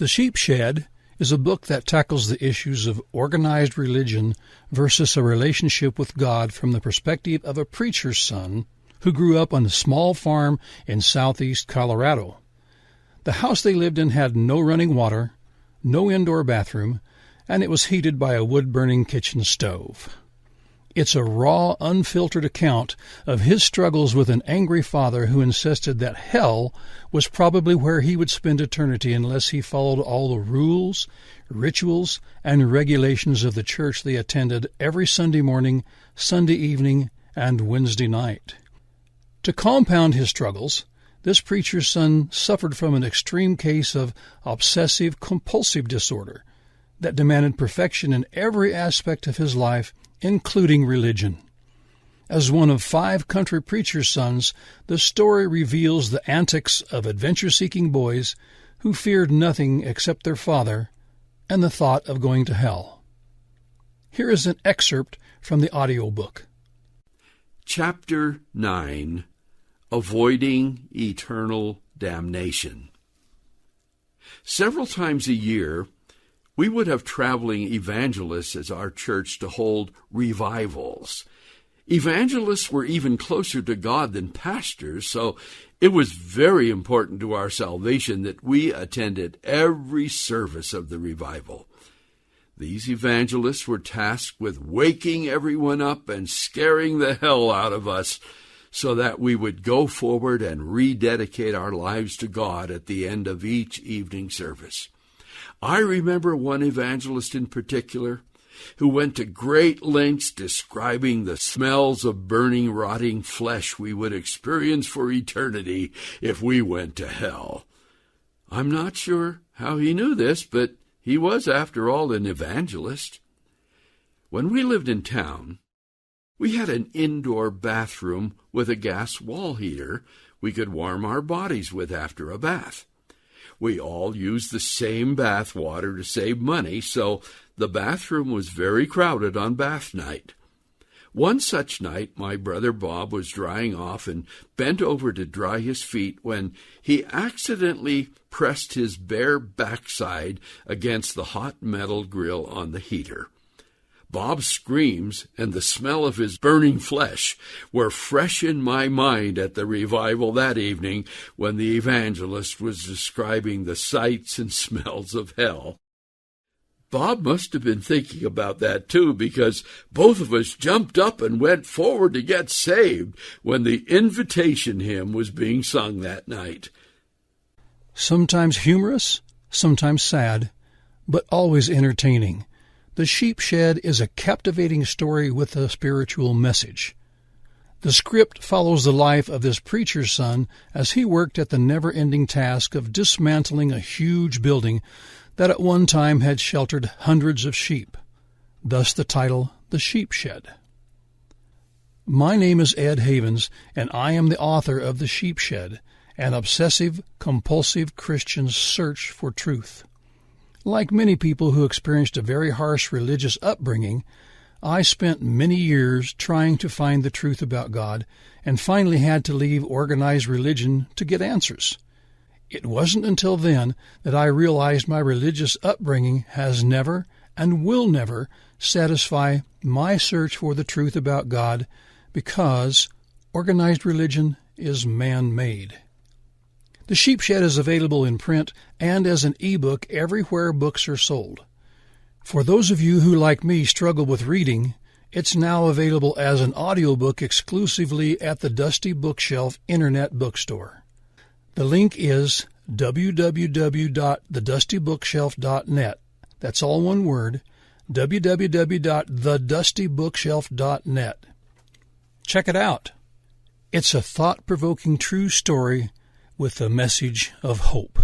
The Sheep Shed is a book that tackles the issues of organized religion versus a relationship with God from the perspective of a preacher's son who grew up on a small farm in southeast Colorado. The house they lived in had no running water, no indoor bathroom, and it was heated by a wood-burning kitchen stove. It's a raw, unfiltered account of his struggles with an angry father who insisted that hell was probably where he would spend eternity unless he followed all the rules, rituals, and regulations of the church they attended every Sunday morning, Sunday evening, and Wednesday night. To compound his struggles, this preacher's son suffered from an extreme case of obsessive-compulsive disorder that demanded perfection in every aspect of his life, including religion. As one of 5 country preacher's sons, the story reveals the antics of adventure-seeking boys who feared nothing except their father and the thought of going to hell. Here is an excerpt from the audiobook. Chapter 9, Avoiding Eternal Damnation. Several times a year, we would have traveling evangelists as our church to hold revivals. Evangelists were even closer to God than pastors, so it was very important to our salvation that we attended every service of the revival. These evangelists were tasked with waking everyone up and scaring the hell out of us so that we would go forward and rededicate our lives to God at the end of each evening service. I remember one evangelist in particular who went to great lengths describing the smells of burning, rotting flesh we would experience for eternity if we went to hell. I'm not sure how he knew this, but he was, after all, an evangelist. When we lived in town, we had an indoor bathroom with a gas wall heater we could warm our bodies with after a bath. We all used the same bath water to save money, so the bathroom was very crowded on bath night. One such night, my brother Bob was drying off and bent over to dry his feet when he accidentally pressed his bare backside against the hot metal grill on the heater. Bob's screams and the smell of his burning flesh were fresh in my mind at the revival that evening when the evangelist was describing the sights and smells of hell. Bob must have been thinking about that too, because both of us jumped up and went forward to get saved when the invitation hymn was being sung that night. Sometimes humorous, sometimes sad, but always entertaining. The Sheep Shed is a captivating story with a spiritual message. The script follows the life of this preacher's son as he worked at the never-ending task of dismantling a huge building that at one time had sheltered hundreds of sheep. Thus the title, The Sheep Shed. My name is Ed Havens, and I am the author of The Sheep Shed, an obsessive-compulsive Christian's search for truth. Like many people who experienced a very harsh religious upbringing, I spent many years trying to find the truth about God and finally had to leave organized religion to get answers. It wasn't until then that I realized my religious upbringing has never and will never satisfy my search for the truth about God because organized religion is man-made. The Sheep Shed is available in print and as an e-book everywhere books are sold. For those of you who, like me, struggle with reading, it's now available as an audiobook exclusively at the Dusty Bookshelf Internet Bookstore. The link is www.thedustybookshelf.net. That's all one word, www.thedustybookshelf.net. Check it out. It's a thought-provoking true story with a message of hope.